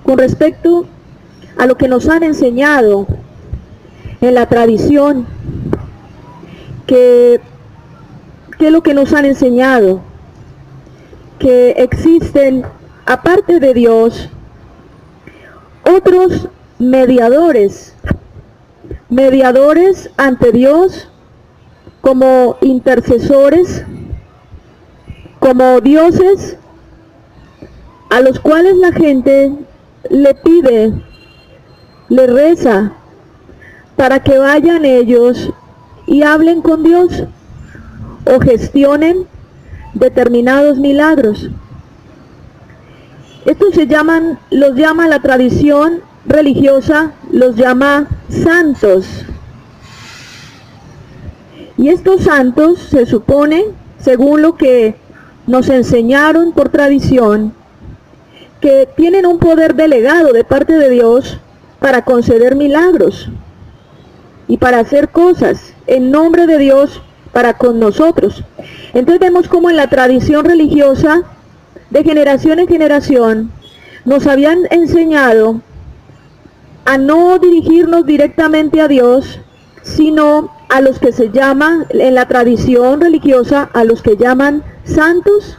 con respecto a lo que nos han enseñado en la tradición, ¿qué es lo que nos han enseñado? Que existen, aparte de Dios, otros mediadores ante Dios, como intercesores, como dioses, a los cuales la gente le pide, le reza, para que vayan ellos y hablen con Dios o gestionen determinados milagros. Estos los llama la tradición religiosa, los llama santos. Y estos santos se supone, según lo que nos enseñaron por tradición, que tienen un poder delegado de parte de Dios para conceder milagros y para hacer cosas en nombre de Dios para con nosotros. Entonces vemos como en la tradición religiosa, de generación en generación, nos habían enseñado a no dirigirnos directamente a Dios, sino a los que se llaman, en la tradición religiosa, a los que llaman santos,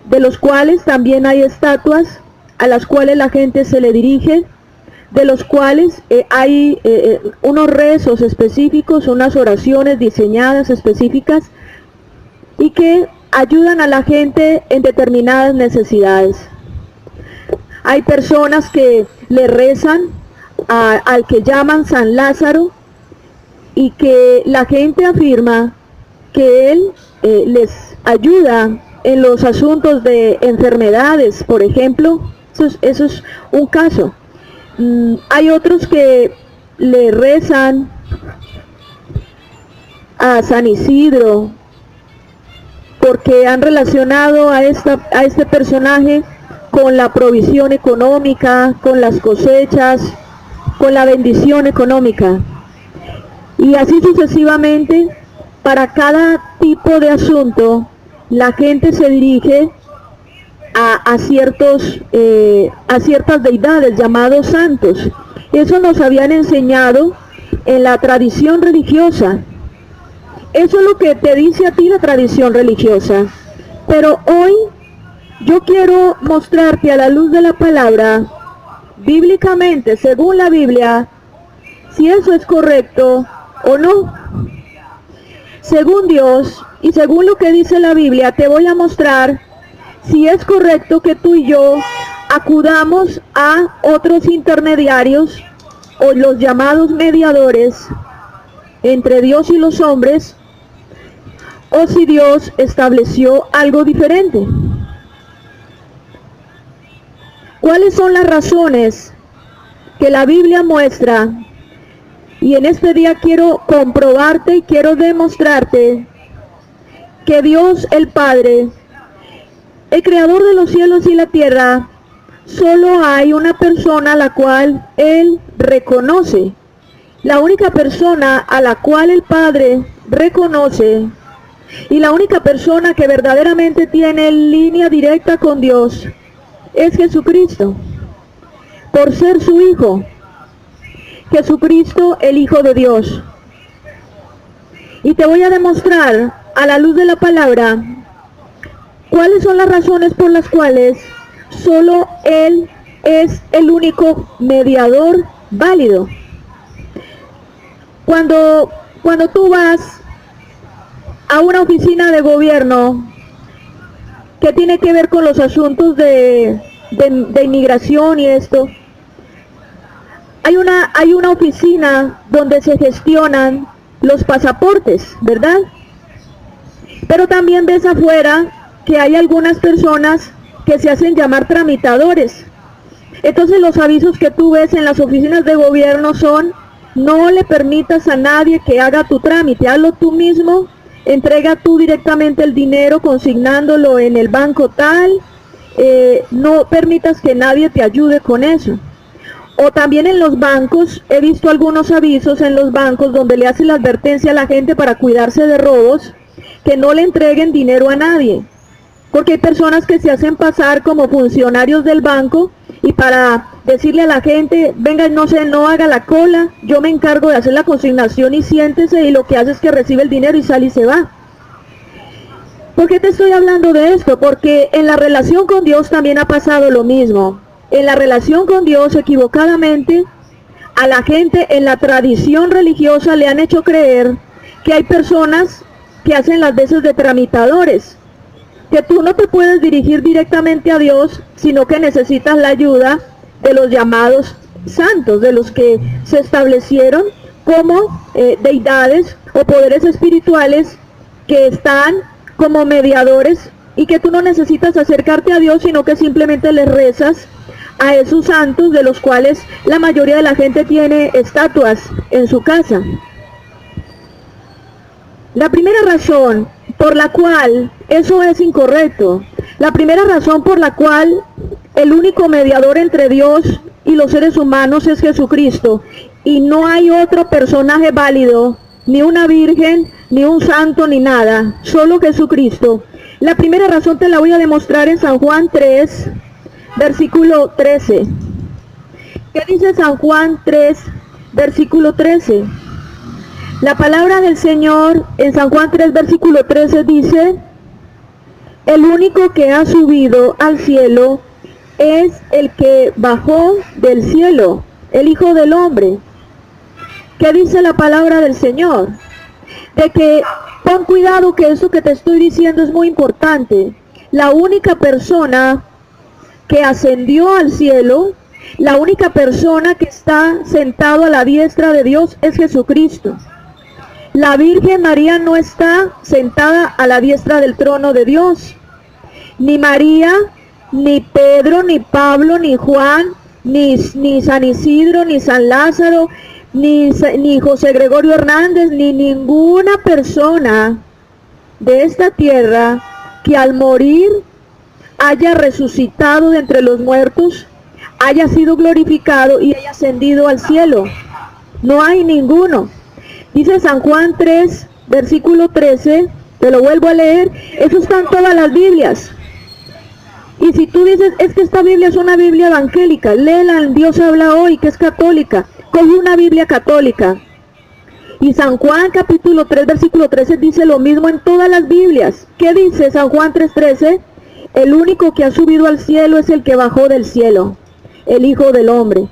de los cuales también hay estatuas a las cuales la gente se le dirige, de los cuales hay unos rezos específicos, unas oraciones diseñadas específicas y que ayudan a la gente en determinadas necesidades. Hay personas que le rezan al que llaman San Lázaro y que la gente afirma que él les ayuda en los asuntos de enfermedades, por ejemplo. Eso es un caso. Hay otros que le rezan a San Isidro porque han relacionado a este personaje con la provisión económica, con las cosechas, con la bendición económica. Y así sucesivamente, para cada tipo de asunto, la gente se dirige a ciertas deidades llamados santos. Eso nos habían enseñado en la tradición religiosa. Eso es lo que te dice a ti la tradición religiosa. Pero hoy yo quiero mostrarte a la luz de la palabra, bíblicamente, según la Biblia, si eso es correcto o no. Según Dios y según lo que dice la Biblia, te voy a mostrar si es correcto que tú y yo acudamos a otros intermediarios o los llamados mediadores entre Dios y los hombres, o si Dios estableció algo diferente. ¿Cuáles son las razones que la Biblia muestra? Y en este día quiero comprobarte y quiero demostrarte que Dios el Padre, el creador de los cielos y la tierra, solo hay una persona a la cual Él reconoce. La única persona a la cual el Padre reconoce y la única persona que verdaderamente tiene línea directa con Dios es Jesucristo, por ser su Hijo. Jesucristo, el Hijo de Dios. Y te voy a demostrar a la luz de la palabra cuáles son las razones por las cuales solo Él es el único mediador válido. Cuando tú vas a una oficina de gobierno que tiene que ver con los asuntos de inmigración y esto, hay una oficina donde se gestionan los pasaportes, ¿verdad? Pero también ves afuera que hay algunas personas que se hacen llamar tramitadores. Entonces los avisos que tú ves en las oficinas de gobierno son: no le permitas a nadie que haga tu trámite, hazlo tú mismo, entrega tú directamente el dinero consignándolo en el banco tal, no permitas que nadie te ayude con eso. O también en los bancos, he visto algunos avisos en los bancos donde le hacen la advertencia a la gente para cuidarse de robos, que no le entreguen dinero a nadie. Porque hay personas que se hacen pasar como funcionarios del banco y para decirle a la gente, venga, no sé, no haga la cola, yo me encargo de hacer la consignación y siéntese, y lo que hace es que recibe el dinero y sale y se va. ¿Por qué te estoy hablando de esto? Porque en la relación con Dios también ha pasado lo mismo. En la relación con Dios, equivocadamente, a la gente en la tradición religiosa le han hecho creer que hay personas que hacen las veces de tramitadores, que tú no te puedes dirigir directamente a Dios, sino que necesitas la ayuda de los llamados santos, de los que se establecieron como deidades o poderes espirituales que están como mediadores, y que tú no necesitas acercarte a Dios, sino que simplemente les rezas a esos santos, de los cuales la mayoría de la gente tiene estatuas en su casa. La primera razón por la cual eso es incorrecto, la primera razón por la cual el único mediador entre Dios y los seres humanos es Jesucristo, y no hay otro personaje válido, ni una virgen, ni un santo, ni nada, solo Jesucristo. La primera razón te la voy a demostrar en San Juan 3, versículo 13. ¿Qué dice San Juan 3, versículo 13? La palabra del Señor en San Juan 3, versículo 13 dice: el único que ha subido al cielo es el que bajó del cielo, el Hijo del Hombre. ¿Qué dice la palabra del Señor? De que pon cuidado, que eso que te estoy diciendo es muy importante. La única persona que ascendió al cielo, la única persona que está sentado a la diestra de Dios es Jesucristo. La Virgen María no está sentada a la diestra del trono de Dios. Ni María, ni Pedro, ni Pablo, ni Juan, ni San Isidro, ni San Lázaro, ni José Gregorio Hernández, ni ninguna persona de esta tierra que al morir haya resucitado de entre los muertos, haya sido glorificado y haya ascendido al cielo. No hay ninguno. Dice San Juan 3, versículo 13, te lo vuelvo a leer, eso está en todas las Biblias. Y si tú dices, es que esta Biblia es una Biblia evangélica, léela en Dios Habla Hoy, que es católica, coge una Biblia católica. Y San Juan capítulo 3, versículo 13 dice lo mismo en todas las Biblias. ¿Qué dice San Juan 3:13? El único que ha subido al cielo es el que bajó del cielo, el Hijo del Hombre.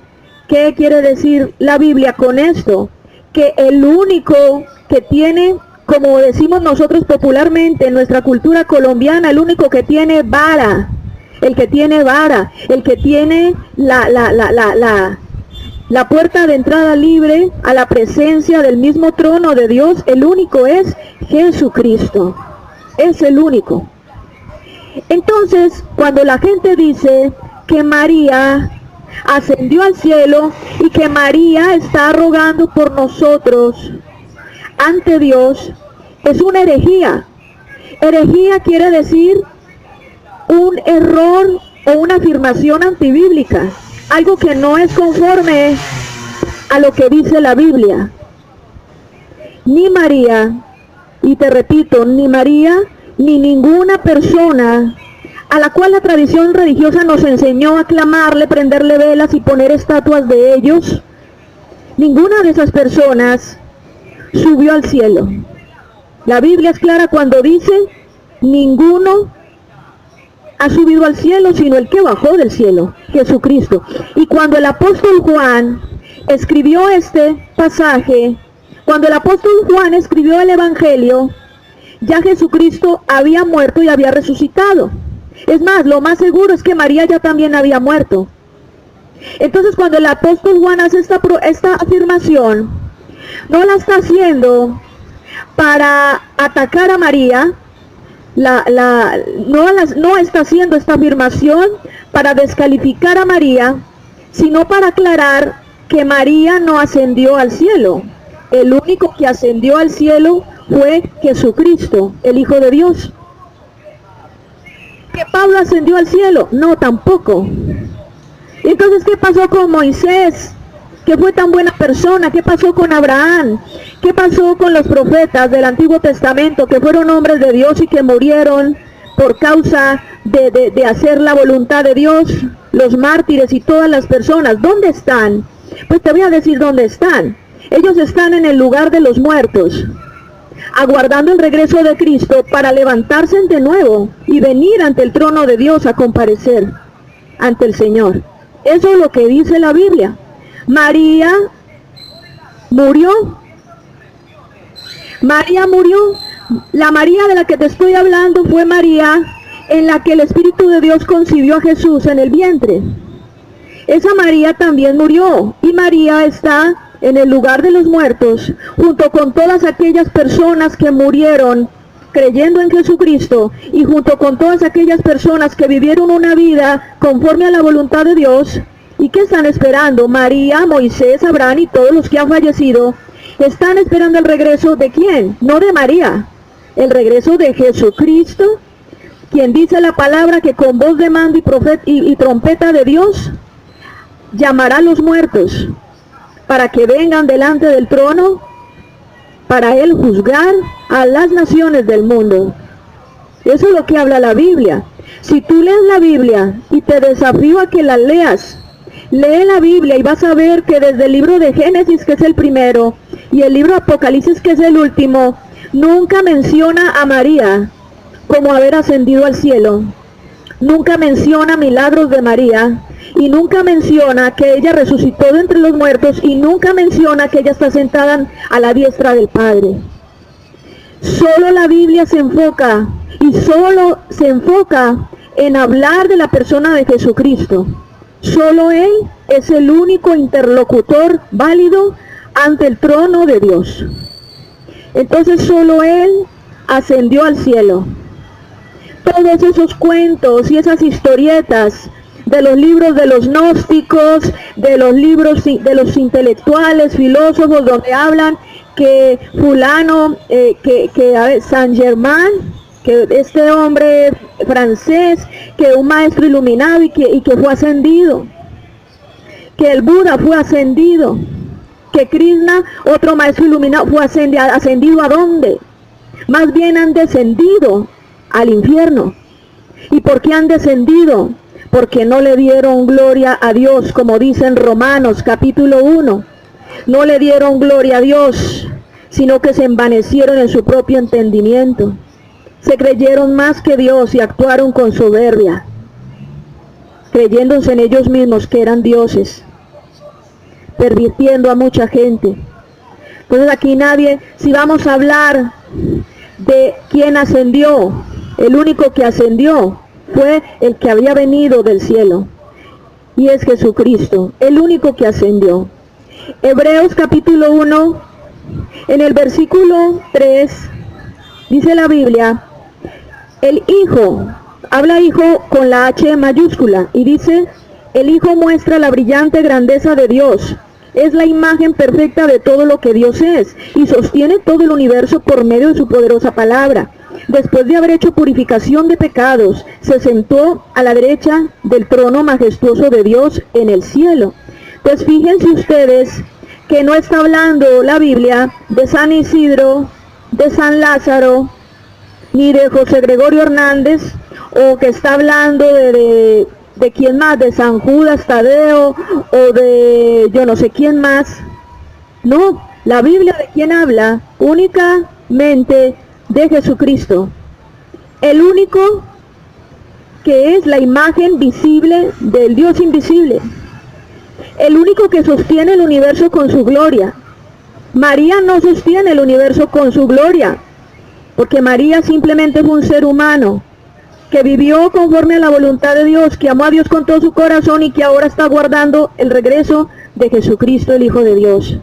¿Qué quiere decir la Biblia con esto? Que el único que tiene, como decimos nosotros popularmente en nuestra cultura colombiana, el único que tiene vara, el que tiene vara, el que tiene la puerta de entrada libre a la presencia del mismo trono de Dios, el único es Jesucristo. Es el único. Entonces, cuando la gente dice que María ascendió al cielo y que María está rogando por nosotros ante Dios, es una herejía. Herejía quiere decir un error o una afirmación antibíblica, algo que no es conforme a lo que dice la Biblia. Ni María, y te repito, ni María, ni ninguna persona a la cual la tradición religiosa nos enseñó a clamarle, prenderle velas y poner estatuas de ellos, ninguna de esas personas subió al cielo. La Biblia es clara cuando dice, ninguno ha subido al cielo, sino el que bajó del cielo, Jesucristo. Y cuando el apóstol Juan escribió este pasaje, cuando el apóstol Juan escribió el Evangelio, ya Jesucristo había muerto y había resucitado. Es más, lo más seguro es que María ya también había muerto. Entonces, cuando el apóstol Juan hace esta afirmación, no la está haciendo para atacar a María, no está haciendo esta afirmación para descalificar a María, sino para aclarar que María no ascendió al cielo. El único que ascendió al cielo fue Jesucristo, el Hijo de Dios. ¿Que Pablo ascendió al cielo? No, tampoco. Entonces, ¿qué pasó con Moisés, que fue tan buena persona? ¿Qué pasó con Abraham? ¿Qué pasó con los profetas del Antiguo Testamento, que fueron hombres de Dios y que murieron por causa de hacer la voluntad de Dios, los mártires y todas las personas. ¿Dónde están? Pues te voy a decir dónde están. Ellos están en el lugar de los muertos, aguardando el regreso de Cristo para levantarse de nuevo y venir ante el trono de Dios a comparecer ante el Señor. Eso es lo que dice la Biblia. María murió. María murió. La María de la que te estoy hablando fue María en la que el Espíritu de Dios concibió a Jesús en el vientre. Esa María también murió, y María está en el lugar de los muertos, junto con todas aquellas personas que murieron creyendo en Jesucristo, y junto con todas aquellas personas que vivieron una vida conforme a la voluntad de Dios. ¿Y qué están esperando? María, Moisés, Abraham y todos los que han fallecido están esperando el regreso ¿de quién? No de María, el regreso de Jesucristo, quien dice la palabra que con voz de mando y trompeta de Dios llamará a los muertos para que vengan delante del trono para él juzgar a las naciones del mundo. Eso es lo que habla la Biblia. Si tú lees la Biblia, y te desafío a que la leas, lee la Biblia y vas a ver que desde el libro de Génesis, que es el primero, y el libro de Apocalipsis, que es el último, nunca menciona a María como haber ascendido al cielo. Nunca menciona milagros de María, y nunca menciona que ella resucitó de entre los muertos, y nunca menciona que ella está sentada a la diestra del Padre. Solo la Biblia se enfoca, y solo se enfoca en hablar de la persona de Jesucristo. Solo Él es el único interlocutor válido ante el trono de Dios. Entonces solo Él ascendió al cielo. Todos esos cuentos y esas historietas de los libros de los gnósticos, de los libros de los intelectuales, filósofos, donde hablan que fulano, Saint Germain, que este hombre francés, que un maestro iluminado y que fue ascendido, que el Buda fue ascendido, que Krishna, otro maestro iluminado, fue ascendido ¿a dónde? Más bien han descendido al infierno. ¿Y por qué han descendido? Porque no le dieron gloria a Dios, como dice en Romanos capítulo 1. No le dieron gloria a Dios, sino que se envanecieron en su propio entendimiento. Se creyeron más que Dios y actuaron con soberbia, creyéndose en ellos mismos que eran dioses, pervirtiendo a mucha gente. Entonces aquí nadie, si vamos a hablar de quién ascendió, el único que ascendió fue el que había venido del cielo, y es Jesucristo, el único que ascendió. Hebreos capítulo 1, en el versículo 3, dice la Biblia, el Hijo, habla Hijo con la H mayúscula, y dice, el Hijo muestra la brillante grandeza de Dios. Es la imagen perfecta de todo lo que Dios es, y sostiene todo el universo por medio de su poderosa palabra. Después de haber hecho purificación de pecados, se sentó a la derecha del trono majestuoso de Dios en el cielo. Pues fíjense ustedes que no está hablando la Biblia de San Isidro, de San Lázaro, ni de José Gregorio Hernández, o que está hablando de quién más, de San Judas Tadeo, o de yo no sé quién más. No, la Biblia de quién habla únicamente de Jesucristo, el único que es la imagen visible del Dios invisible, el único que sostiene el universo con su gloria. María no sostiene el universo con su gloria, porque María simplemente fue un ser humano que vivió conforme a la voluntad de Dios, que amó a Dios con todo su corazón y que ahora está guardando el regreso de Jesucristo, el Hijo de Dios.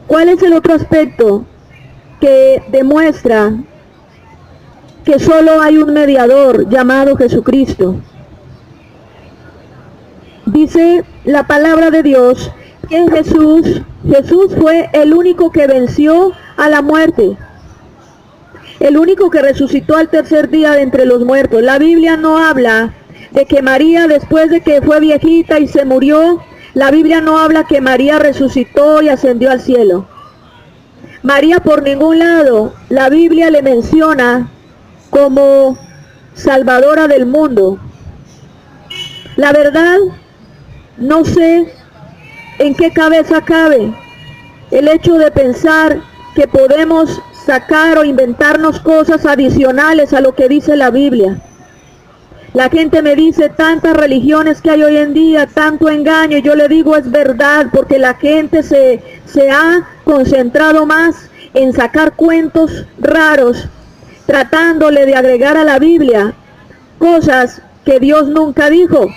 ¿Cuál es el otro aspecto que demuestra que solo hay un mediador llamado Jesucristo? Dice la palabra de Dios que Jesús fue el único que venció a la muerte, el único que resucitó al tercer día de entre los muertos. La Biblia no habla de que María, después de que fue viejita y se murió, la Biblia no habla que María resucitó y ascendió al cielo. María por ningún lado, la Biblia le menciona como salvadora del mundo. La verdad, no sé en qué cabeza cabe el hecho de pensar que podemos sacar o inventarnos cosas adicionales a lo que dice la Biblia. La gente me dice tantas religiones que hay hoy en día, tanto engaño, y yo le digo es verdad, porque la gente se ha concentrado más en sacar cuentos raros, tratándole de agregar a la Biblia cosas que Dios nunca dijo.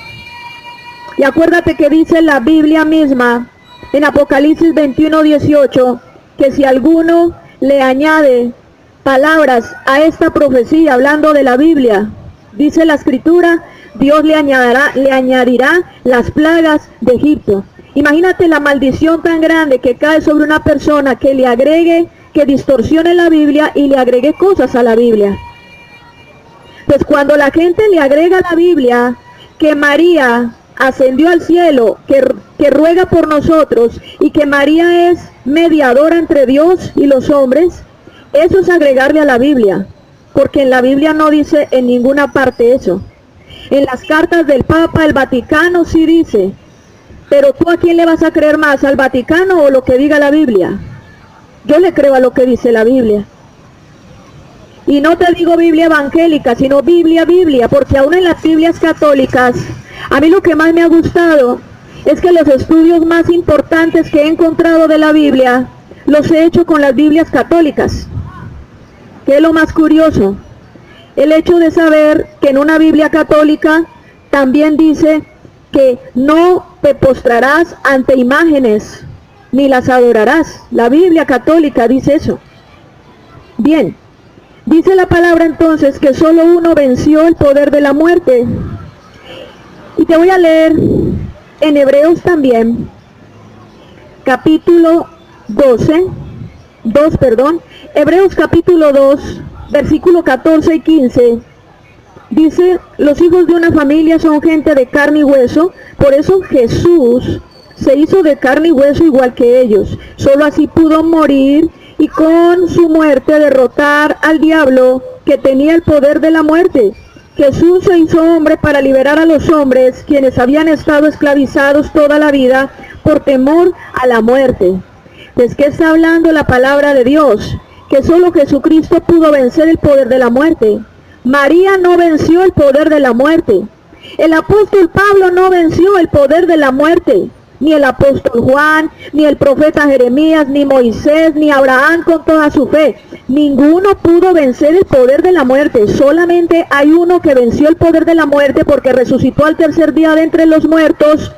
Y acuérdate que dice la Biblia misma, en Apocalipsis 21:18, que si alguno le añade palabras a esta profecía, hablando de la Biblia, dice la Escritura, Dios le añadirá las plagas de Egipto. Imagínate la maldición tan grande que cae sobre una persona que le agregue, que distorsione la Biblia y le agregue cosas a la Biblia. Pues cuando la gente le agrega a la Biblia que María ascendió al cielo, que ruega por nosotros y que María es mediadora entre Dios y los hombres, eso es agregarle a la Biblia, porque en la Biblia no dice en ninguna parte eso. En las cartas del Papa, el Vaticano sí dice, pero tú ¿a quién le vas a creer más? ¿Al Vaticano o lo que diga la Biblia? Yo le creo a lo que dice la Biblia. Y no te digo Biblia evangélica, sino Biblia, porque aún en las Biblias católicas, a mí lo que más me ha gustado es que los estudios más importantes que he encontrado de la Biblia, los he hecho con las Biblias católicas. ¿Qué es lo más curioso? El hecho de saber que en una Biblia católica también dice que no te postrarás ante imágenes, ni las adorarás. La Biblia católica dice eso. Bien, dice la palabra entonces que solo uno venció el poder de la muerte. Y te voy a leer en Hebreos también, capítulo 2, Hebreos capítulo 2, versículo 14 y 15, dice, los hijos de una familia son gente de carne y hueso, por eso Jesús se hizo de carne y hueso igual que ellos, solo así pudo morir y con su muerte derrotar al diablo que tenía el poder de la muerte. Jesús se hizo hombre para liberar a los hombres, quienes habían estado esclavizados toda la vida por temor a la muerte. ¿De qué está hablando la palabra de Dios? Que solo Jesucristo pudo vencer el poder de la muerte. María no venció el poder de la muerte. El apóstol Pablo no venció el poder de la muerte. Ni el apóstol Juan, ni el profeta Jeremías, ni Moisés, ni Abraham con toda su fe. Ninguno pudo vencer el poder de la muerte. Solamente hay uno que venció el poder de la muerte porque resucitó al tercer día de entre los muertos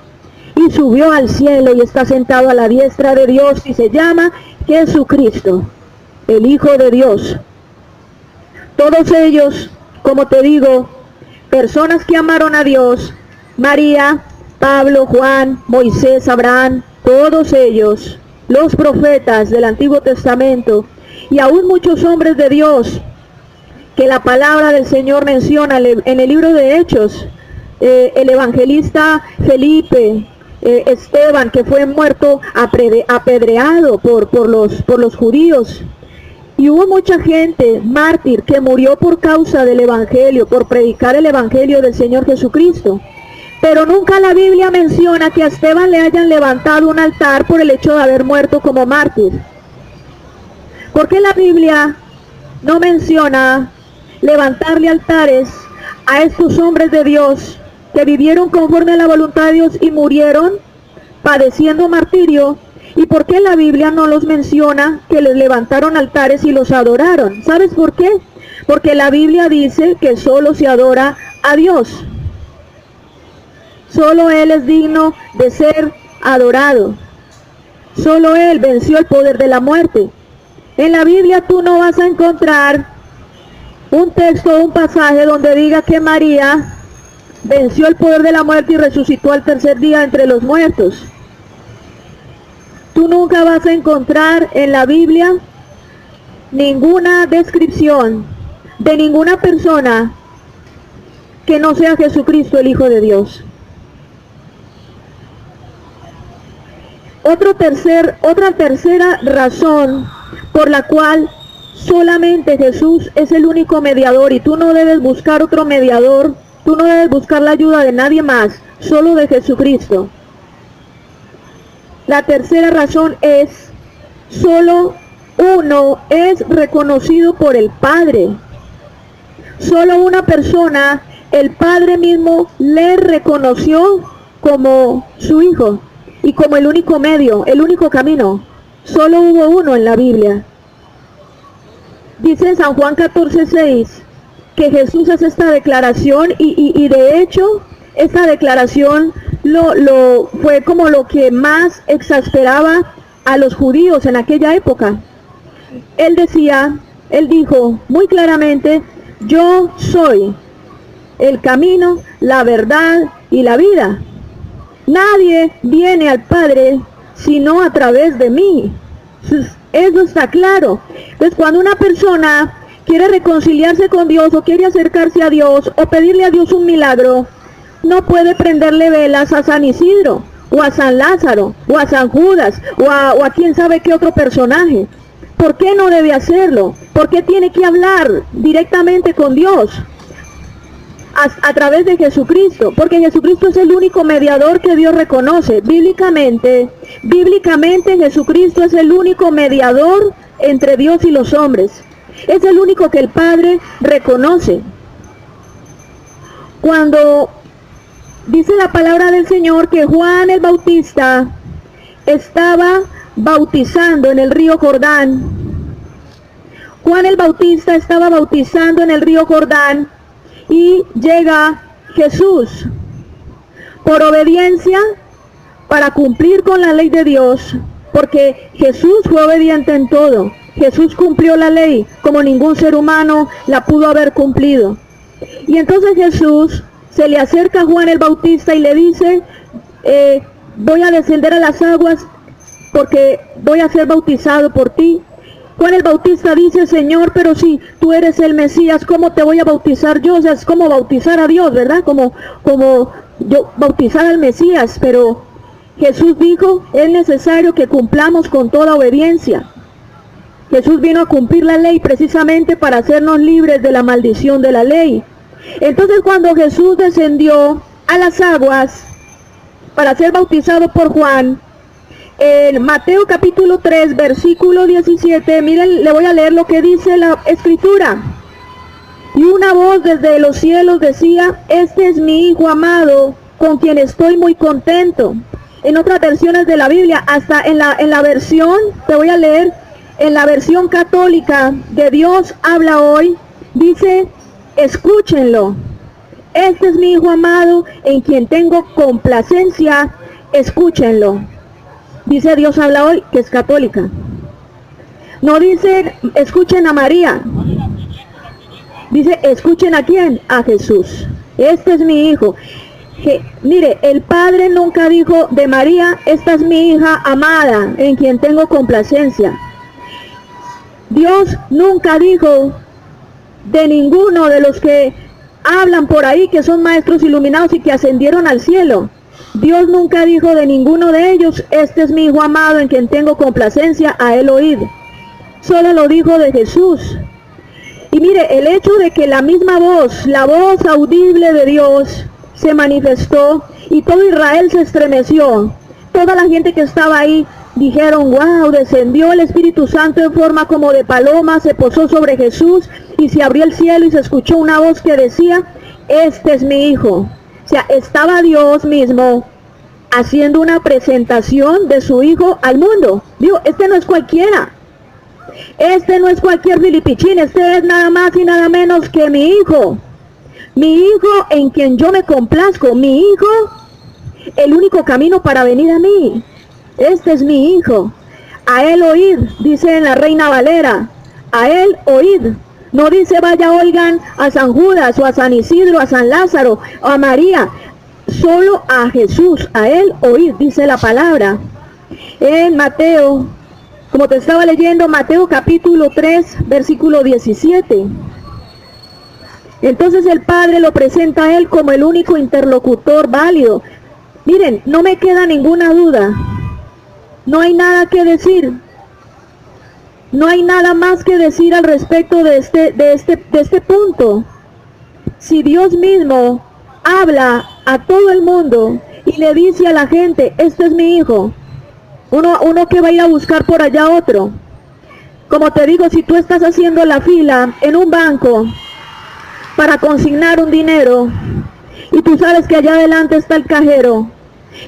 y subió al cielo y está sentado a la diestra de Dios y se llama Jesucristo, el Hijo de Dios. Todos ellos, como te digo, personas que amaron a Dios, María, Pablo, Juan, Moisés, Abraham, todos ellos, los profetas del Antiguo Testamento y aún muchos hombres de Dios que la palabra del Señor menciona en el libro de Hechos, el evangelista Felipe, Esteban, que fue muerto apedreado por los judíos, y hubo mucha gente mártir que murió por causa del evangelio, por predicar el evangelio del Señor Jesucristo. Pero nunca la Biblia menciona que a Esteban le hayan levantado un altar por el hecho de haber muerto como mártir. ¿Por qué la Biblia no menciona levantarle altares a estos hombres de Dios que vivieron conforme a la voluntad de Dios y murieron padeciendo martirio? ¿Y por qué la Biblia no los menciona que les levantaron altares y los adoraron? ¿Sabes por qué? Porque la Biblia dice que solo se adora a Dios. Solo Él es digno de ser adorado. Solo Él venció el poder de la muerte. En la Biblia tú no vas a encontrar un texto o un pasaje donde diga que María venció el poder de la muerte y resucitó al tercer día entre los muertos. Tú nunca vas a encontrar en la Biblia ninguna descripción de ninguna persona que no sea Jesucristo, el Hijo de Dios. Otra tercera razón por la cual Solamente Jesús es el único mediador y tú no debes buscar otro mediador, tú no debes buscar la ayuda de nadie más, solo de Jesucristo. La tercera razón es, solo uno es reconocido por el Padre. Solo una persona, el Padre mismo, le reconoció como su Hijo y como el único medio, el único camino. Solo hubo uno en la Biblia. Dice en San Juan 14:6 que Jesús hace esta declaración y de hecho esta declaración fue como lo que más exasperaba a los judíos en aquella época. Él dijo muy claramente, yo soy el camino, la verdad y la vida. Nadie viene al Padre sino a través de mí. Eso está claro. Entonces, cuando una persona quiere reconciliarse con Dios o quiere acercarse a Dios o pedirle a Dios un milagro, no puede prenderle velas a San Isidro o a San Lázaro o a San Judas o a quién sabe qué otro personaje. ¿Por qué no debe hacerlo? ¿Por qué tiene que hablar directamente con Dios? A través de Jesucristo, porque Jesucristo es el único mediador que Dios reconoce. Bíblicamente Jesucristo es el único mediador entre Dios y los hombres. Es el único que el Padre reconoce. Cuando dice la palabra del Señor que Juan el Bautista estaba bautizando en el río Jordán, Juan el Bautista estaba bautizando en el río Jordán, y llega Jesús por obediencia para cumplir con la ley de Dios, porque Jesús fue obediente en todo. Jesús cumplió la ley como ningún ser humano la pudo haber cumplido. Y entonces Jesús se le acerca a Juan el Bautista y le dice, voy a descender a las aguas porque voy a ser bautizado por ti. Juan el Bautista dice, Señor, pero si tú eres el Mesías, ¿cómo te voy a bautizar yo? O sea, es como bautizar a Dios, ¿verdad? Como yo bautizar al Mesías, pero Jesús dijo, es necesario que cumplamos con toda obediencia. Jesús vino a cumplir la ley precisamente para hacernos libres de la maldición de la ley. Entonces cuando Jesús descendió a las aguas para ser bautizado por Juan, en Mateo capítulo 3, versículo 17, miren, le voy a leer lo que dice la Escritura. Y una voz desde los cielos decía, este es mi Hijo amado, con quien estoy muy contento. En otras versiones de la Biblia, hasta en la versión, te voy a leer, en la versión católica de Dios habla hoy, dice, escúchenlo. Este es mi Hijo amado, en quien tengo complacencia, escúchenlo. Dice Dios habla hoy, que es católica. No dice, escuchen a María. Dice, escuchen a quién, a Jesús. Este es mi Hijo. Mire, el Padre nunca dijo de María, esta es mi hija amada, en quien tengo complacencia. Dios nunca dijo de ninguno de los que hablan por ahí, que son maestros iluminados y que ascendieron al cielo. Dios nunca dijo de ninguno de ellos, este es mi Hijo amado en quien tengo complacencia, a él oíd. Solo lo dijo de Jesús. Y mire, el hecho de que la misma voz, la voz audible de Dios, se manifestó y todo Israel se estremeció. Toda la gente que estaba ahí dijeron, wow, descendió el Espíritu Santo en forma como de paloma, se posó sobre Jesús y se abrió el cielo y se escuchó una voz que decía, este es mi Hijo. O sea, estaba Dios mismo haciendo una presentación de su Hijo al mundo. Digo, este no es cualquiera. Este no es cualquier filipichín. Este es nada más y nada menos que mi Hijo. Mi Hijo en quien yo me complazco. Mi Hijo, el único camino para venir a mí. Este es mi Hijo. A él oíd, dice en la Reina Valera. A él oíd. No dice vaya oigan a San Judas o a San Isidro, a San Lázaro o a María. Solo a Jesús, a él oíd, dice la palabra. En Mateo, como te estaba leyendo, Mateo capítulo 3, versículo 17. Entonces el Padre lo presenta a él como el único interlocutor válido. Miren, no me queda ninguna duda. No hay nada que decir. No hay nada más que decir al respecto de este punto. Si Dios mismo habla a todo el mundo y le dice a la gente, este es mi hijo, uno que va a ir a buscar por allá otro. Como te digo, si tú estás haciendo la fila en un banco para consignar un dinero y tú sabes que allá adelante está el cajero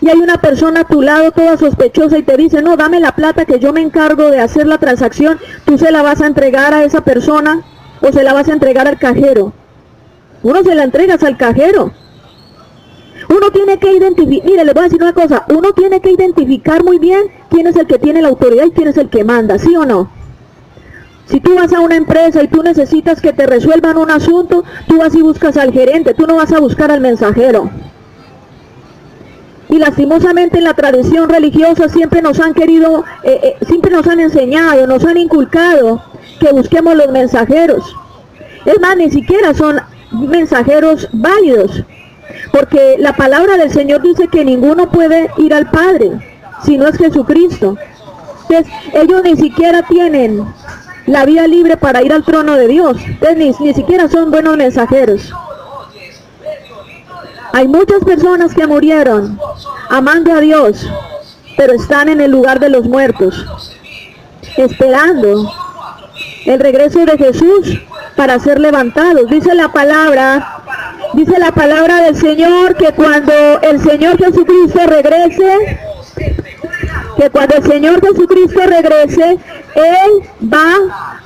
y hay una persona a tu lado toda sospechosa y te dice, no, dame la plata que yo me encargo de hacer la transacción, ¿tú se la vas a entregar a esa persona o se la vas a entregar al cajero? Uno se la entregas al cajero. Uno tiene que identificar, mire, les voy a decir una cosa, uno tiene que identificar muy bien quién es el que tiene la autoridad y quién es el que manda, ¿sí o no? Si tú vas a una empresa y tú necesitas que te resuelvan un asunto, tú vas y buscas al gerente, tú no vas a buscar al mensajero. Y lastimosamente en la tradición religiosa siempre nos han querido, siempre nos han enseñado, nos han inculcado que busquemos los mensajeros. Es más, ni siquiera son mensajeros válidos, porque la palabra del Señor dice que ninguno puede ir al Padre, si no es Jesucristo. Entonces, ellos ni siquiera tienen la vía libre para ir al trono de Dios. Entonces, ni siquiera son buenos mensajeros. Hay muchas personas que murieron amando a Dios, pero están en el lugar de los muertos, esperando el regreso de Jesús para ser levantados. Dice la palabra del Señor que cuando el Señor Jesucristo regrese, Él va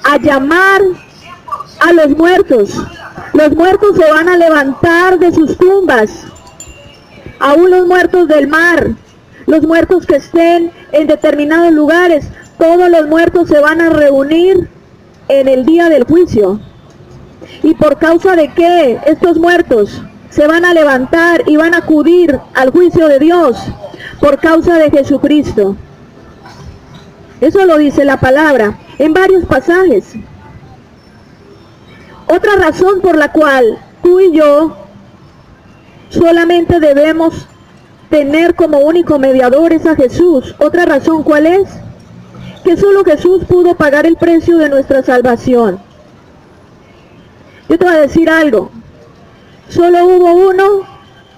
a llamar a los muertos. Los muertos se van a levantar de sus tumbas, aún los muertos del mar, los muertos que estén en determinados lugares, todos los muertos se van a reunir en el día del juicio. ¿Y por causa de qué estos muertos se van a levantar y van a acudir al juicio de Dios? Por causa de Jesucristo. Eso lo dice la palabra en varios pasajes. Otra razón por la cual tú y yo solamente debemos tener como único mediador es a Jesús. Otra razón, ¿cuál es? Que solo Jesús pudo pagar el precio de nuestra salvación. Yo te voy a decir algo. Solo hubo uno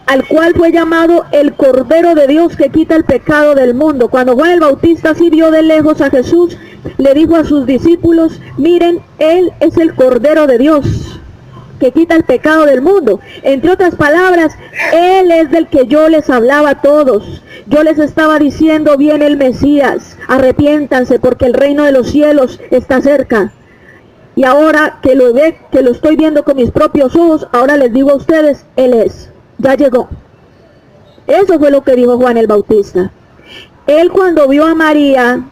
al cual fue llamado el Cordero de Dios que quita el pecado del mundo. Cuando Juan el Bautista así vio de lejos a Jesús, le dijo a sus discípulos, miren, Él es el Cordero de Dios que quita el pecado del mundo. Entre otras palabras, Él es del que yo les hablaba a todos. Yo les estaba diciendo, viene el Mesías, arrepiéntanse porque el reino de los cielos está cerca. Y ahora que lo estoy viendo con mis propios ojos, ahora les digo a ustedes, Él es. Ya llegó. Eso fue lo que dijo Juan el Bautista. Él cuando vio a María,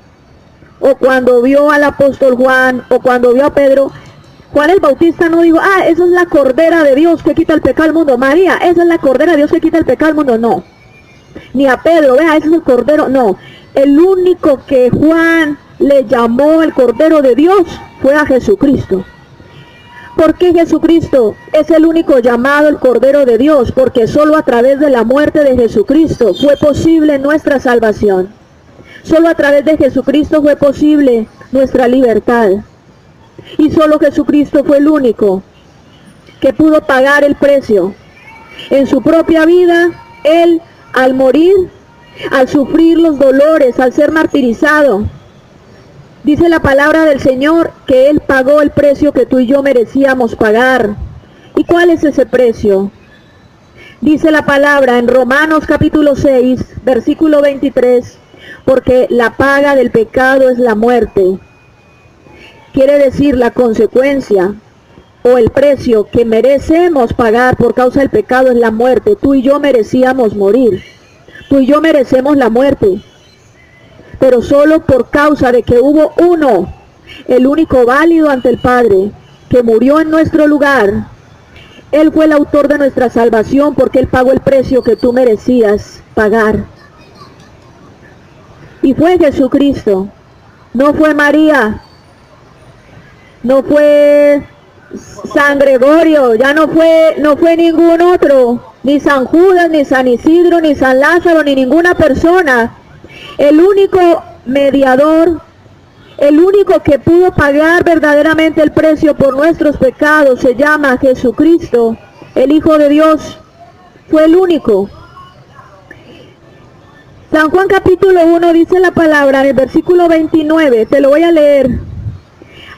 o cuando vio al apóstol Juan, o cuando vio a Pedro, Juan el Bautista no dijo, esa es la Cordera de Dios que quita el pecado del mundo. María, esa es la Cordera de Dios que quita el pecado del mundo. No. Ni a Pedro, vea, ese es el Cordero. No. El único que Juan le llamó el Cordero de Dios fue a Jesucristo. ¿Por qué Jesucristo es el único llamado el Cordero de Dios? Porque solo a través de la muerte de Jesucristo fue posible nuestra salvación. Solo a través de Jesucristo fue posible nuestra libertad. Y solo Jesucristo fue el único que pudo pagar el precio. En su propia vida, Él al morir, al sufrir los dolores, al ser martirizado, dice la palabra del Señor que Él pagó el precio que tú y yo merecíamos pagar. ¿Y cuál es ese precio? Dice la palabra en Romanos capítulo 6, versículo 23, porque la paga del pecado es la muerte. Quiere decir la consecuencia o el precio que merecemos pagar por causa del pecado es la muerte. Tú y yo merecíamos morir. Tú y yo merecemos la muerte. Pero solo por causa de que hubo uno, el único válido ante el Padre, que murió en nuestro lugar. Él fue el autor de nuestra salvación porque Él pagó el precio que tú merecías pagar. Y fue Jesucristo, no fue María, no fue San Gregorio, ya no fue ningún otro, ni San Judas, ni San Isidro, ni San Lázaro, ni ninguna persona. El único mediador El único que pudo pagar verdaderamente el precio por nuestros pecados se llama Jesucristo, el Hijo de Dios. Fue el único. San Juan capítulo 1 dice la palabra en el versículo 29, te lo voy a leer.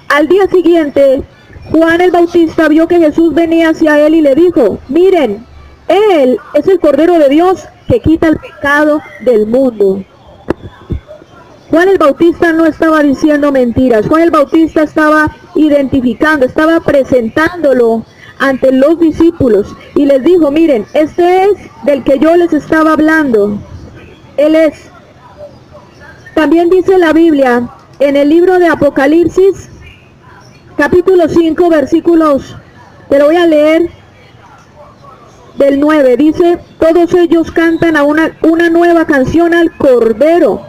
Al día siguiente, Juan el Bautista vio que Jesús venía hacia él y le dijo, miren, él es el Cordero de Dios que quita el pecado del mundo. Juan el Bautista no estaba diciendo mentiras. Juan el Bautista estaba identificando, estaba presentándolo ante los discípulos y les dijo, miren, este es del que yo les estaba hablando. Él es. También dice la Biblia en el libro de Apocalipsis, capítulo 5, versículos, te lo voy a leer, del 9, dice, todos ellos cantan a una nueva canción al Cordero.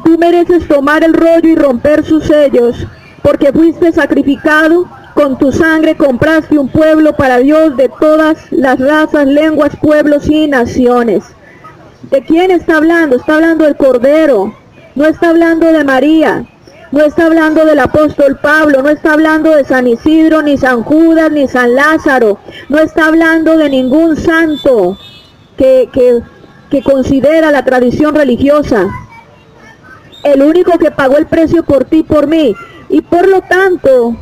Tú mereces tomar el rollo y romper sus sellos, porque fuiste sacrificado, con tu sangre compraste un pueblo para Dios de todas las razas, lenguas, pueblos y naciones. ¿De quién está hablando? Está hablando del Cordero, no está hablando de María, no está hablando del apóstol Pablo, no está hablando de San Isidro, ni San Judas, ni San Lázaro, no está hablando de ningún santo que considera la tradición religiosa. El único que pagó el precio por ti y por mí, y por lo tanto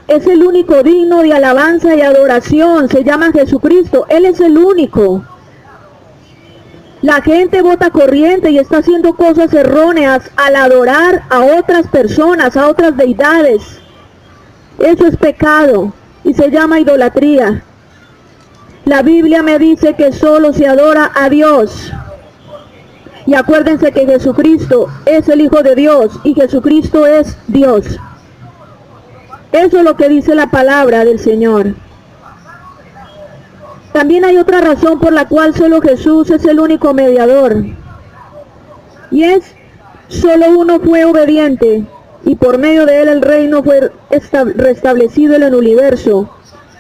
es el único digno de alabanza y adoración, se llama Jesucristo. Él es el único. La gente bota corriente y está haciendo cosas erróneas al adorar a otras personas, a otras deidades. Eso es pecado y se llama idolatría. La Biblia me dice que solo se adora a Dios. Y acuérdense que Jesucristo es el Hijo de Dios y Jesucristo es Dios. Eso es lo que dice la palabra del Señor. También hay otra razón por la cual solo Jesús es el único mediador. Y es, solo uno fue obediente y por medio de él el reino fue restablecido en el universo,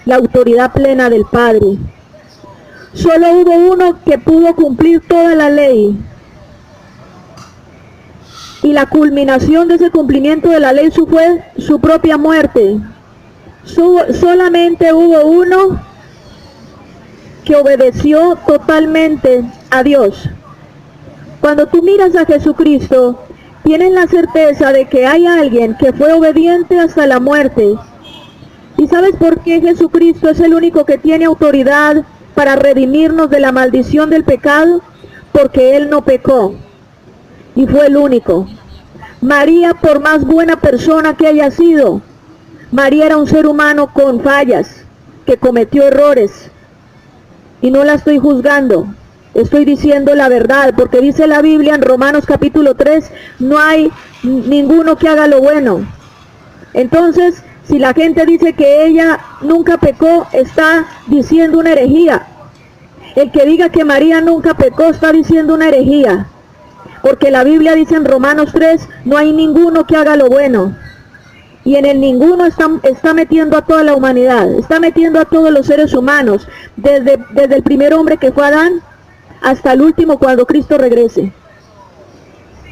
la autoridad plena del Padre. Solo hubo uno que pudo cumplir toda la ley. Y la culminación de ese cumplimiento de la ley fue su propia muerte. Solamente hubo uno que obedeció totalmente a Dios. Cuando tú miras a Jesucristo, tienes la certeza de que hay alguien que fue obediente hasta la muerte. ¿Y sabes por qué Jesucristo es el único que tiene autoridad para redimirnos de la maldición del pecado? Porque Él no pecó. Y fue el único. María, por más buena persona que haya sido, María era un ser humano con fallas, que cometió errores. Y no la estoy juzgando, estoy diciendo la verdad, porque dice la Biblia en Romanos capítulo 3, no hay ninguno que haga lo bueno. Entonces, si la gente dice que ella nunca pecó, está diciendo una herejía. El que diga que María nunca pecó está diciendo una herejía. Porque la Biblia dice en Romanos 3, no hay ninguno que haga lo bueno. Y en el ninguno está metiendo a toda la humanidad, está metiendo a todos los seres humanos, desde el primer hombre que fue Adán, hasta el último cuando Cristo regrese.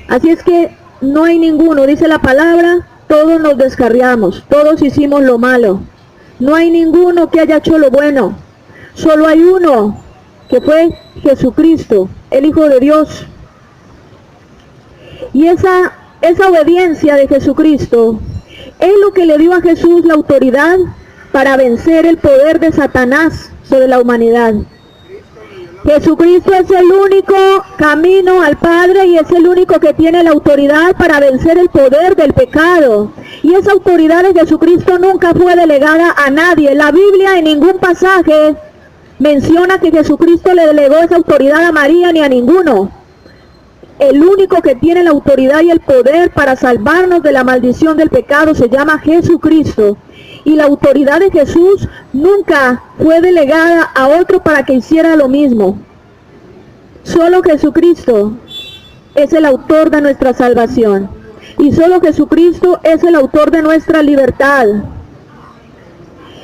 Así es que no hay ninguno, dice la palabra, todos nos descarriamos, todos hicimos lo malo. No hay ninguno que haya hecho lo bueno. Solo hay uno, que fue Jesucristo, el Hijo de Dios. Y esa obediencia de Jesucristo es lo que le dio a Jesús la autoridad para vencer el poder de Satanás sobre la humanidad. Jesucristo es el único camino al Padre y es el único que tiene la autoridad para vencer el poder del pecado. Y esa autoridad de Jesucristo nunca fue delegada a nadie. La Biblia en ningún pasaje menciona que Jesucristo le delegó esa autoridad a María ni a ninguno. El único que tiene la autoridad y el poder para salvarnos de la maldición del pecado se llama Jesucristo. Y la autoridad de Jesús nunca fue delegada a otro para que hiciera lo mismo. Solo Jesucristo es el autor de nuestra salvación. Y solo Jesucristo es el autor de nuestra libertad.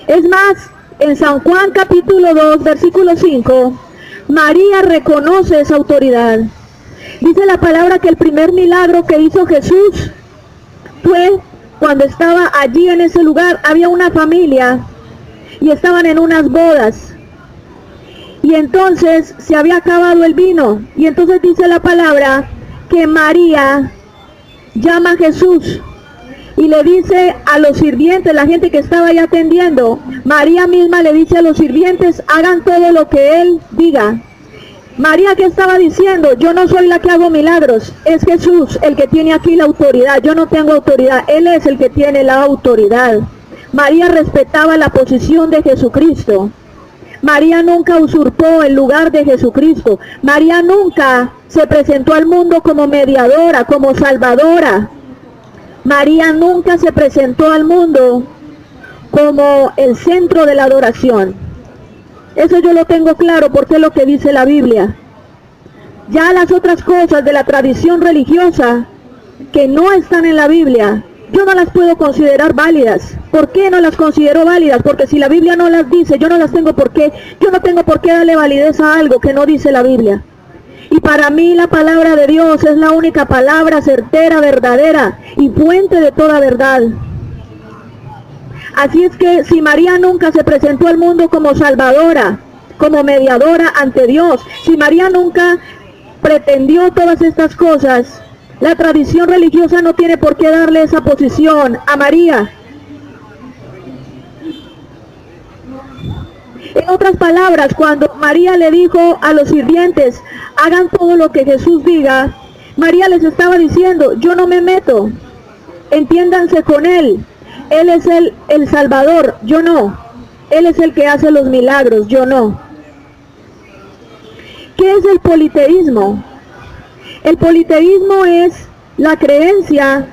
Es más, en San Juan capítulo 2, versículo 5, María reconoce esa autoridad. Dice la palabra que el primer milagro que hizo Jesús fue cuando estaba allí en ese lugar, había una familia y estaban en unas bodas. Y entonces se había acabado el vino. Y entonces dice la palabra que María llama a Jesús y le dice a los sirvientes, la gente que estaba ahí atendiendo, María misma le dice a los sirvientes, hagan todo lo que él diga. María, ¿qué estaba diciendo? Yo no soy la que hago milagros, es Jesús el que tiene aquí la autoridad, yo no tengo autoridad, Él es el que tiene la autoridad. María respetaba la posición de Jesucristo. María nunca usurpó el lugar de Jesucristo. María nunca se presentó al mundo como mediadora, como salvadora. María nunca se presentó al mundo como el centro de la adoración. Eso yo lo tengo claro porque es lo que dice la Biblia. Ya las otras cosas de la tradición religiosa que no están en la Biblia, yo no las puedo considerar válidas. ¿Por qué no las considero válidas? Porque si la Biblia no las dice, yo no tengo por qué darle validez a algo que no dice la Biblia. Y para mí la palabra de Dios es la única palabra certera, verdadera y fuente de toda verdad. Así es que si María nunca se presentó al mundo como salvadora, como mediadora ante Dios, si María nunca pretendió todas estas cosas, la tradición religiosa no tiene por qué darle esa posición a María. En otras palabras, cuando María le dijo a los sirvientes, hagan todo lo que Jesús diga, María les estaba diciendo, yo no me meto, entiéndanse con Él. Él es el Salvador, yo no. Él es el que hace los milagros, yo no. ¿Qué es el politeísmo? El politeísmo es la creencia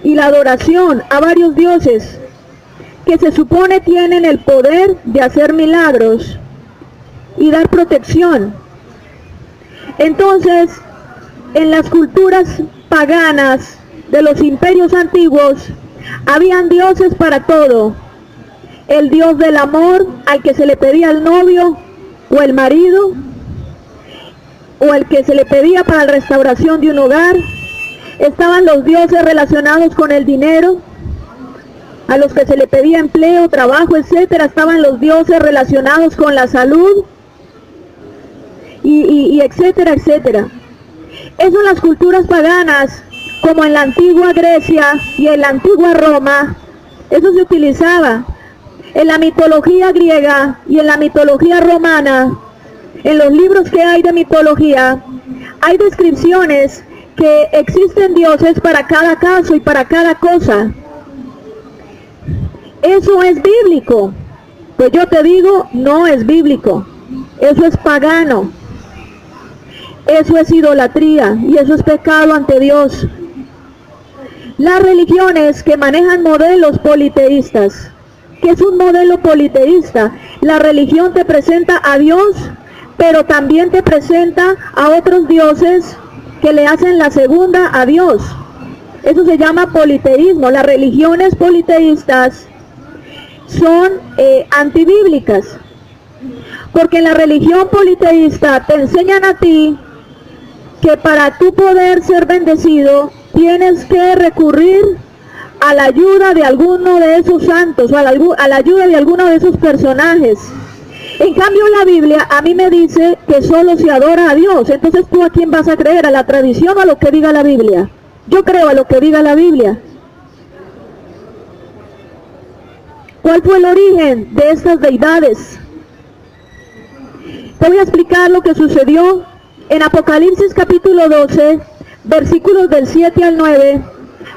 y la adoración a varios dioses que se supone tienen el poder de hacer milagros y dar protección. Entonces, en las culturas paganas de los imperios antiguos, habían dioses para todo. El dios del amor, al que se le pedía el novio o el marido, o el que se le pedía para la restauración de un hogar. Estaban los dioses relacionados con el dinero, a los que se le pedía empleo, trabajo, etcétera. Estaban los dioses relacionados con la salud, y etcétera, etcétera. Eso en las culturas paganas, como en la antigua Grecia y en la antigua Roma, eso se utilizaba. En la mitología griega y en la mitología romana, en los libros que hay de mitología, hay descripciones que existen dioses para cada caso y para cada cosa. ¿Eso es bíblico? Pues yo te digo, no es bíblico. Eso es pagano. Eso es idolatría y eso es pecado ante Dios. Las religiones que manejan modelos politeístas. ¿Qué es un modelo politeísta? La religión te presenta a Dios, pero también te presenta a otros dioses que le hacen la segunda a Dios. Eso se llama politeísmo. Las religiones politeístas son antibíblicas, porque en la religión politeísta te enseñan a ti que para tú poder ser bendecido tienes que recurrir a la ayuda de alguno de esos santos o a la ayuda de alguno de esos personajes. En cambio la Biblia a mí me dice que solo se adora a Dios. Entonces ¿tú a quién vas a creer? ¿A la tradición o a lo que diga la Biblia? Yo creo a lo que diga la Biblia. ¿Cuál fue el origen de estas deidades? Te voy a explicar lo que sucedió en Apocalipsis capítulo 12, versículos del 7 al 9.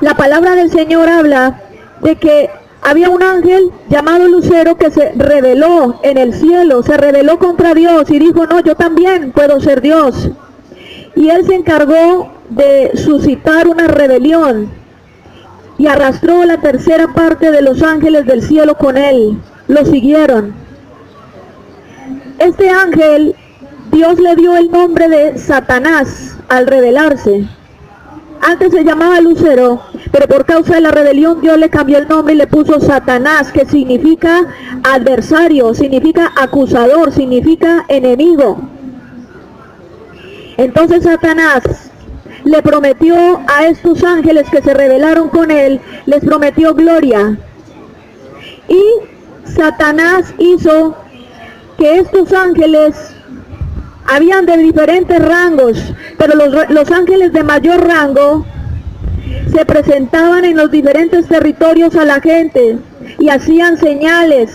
La palabra del Señor habla de que había un ángel llamado Lucero que se rebeló en el cielo, se rebeló contra Dios y dijo, no, yo también puedo ser Dios. Y él se encargó de suscitar una rebelión y arrastró la tercera parte de los ángeles del cielo con él. Lo siguieron. Este ángel, Dios le dio el nombre de Satanás al rebelarse. Antes se llamaba Lucero, pero por causa de la rebelión Dios le cambió el nombre y le puso Satanás, que significa adversario, significa acusador, significa enemigo. Entonces Satanás le prometió a estos ángeles que se rebelaron con él, les prometió gloria. Y Satanás hizo que estos ángeles, habían de diferentes rangos, pero los ángeles de mayor rango se presentaban en los diferentes territorios a la gente y hacían señales,